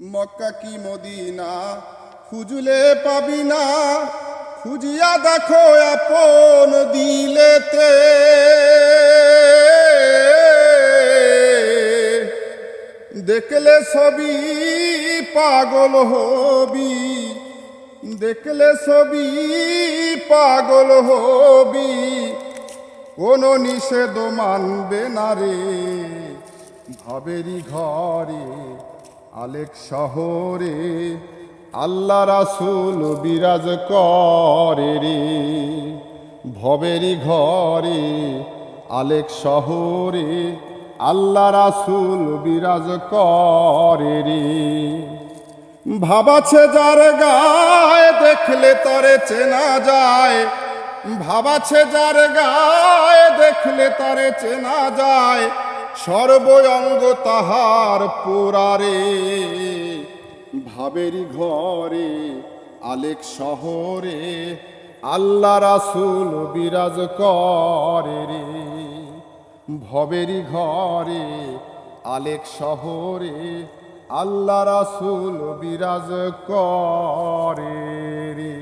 মক্কা কি মদিনা খুঁজলে পাবি না, খুঁজিয়া দেখো আপন দিলেতে। দেখলে ছবি পাগল হবি, দেখলে ছবি পাগল হবি, কোনো নিষেধ মানবে না রে। ভাবেরি ঘরে আলেক শহরে আল্লাহ রাসূল বিরাজ করে রে। ভবেরি ঘরে আলেক শহরে আল্লাহ রাসূল বিরাজ করে রে। ভাবাছে যার গায়ে দেখলে তরে চেনা যায়, ভাবাছে যার গায়ে দেখলে তরে চেনা যায়, সর্বঙ্গ তাহার পোড়ারে। ভাবেরি ঘরে আলেক শহরে আল্লাহ রাসূল বিরাজ করে রে। ভবেরি ঘরে আলেক শহরে আল্লাহ রাসূল বিরাজ করে রে।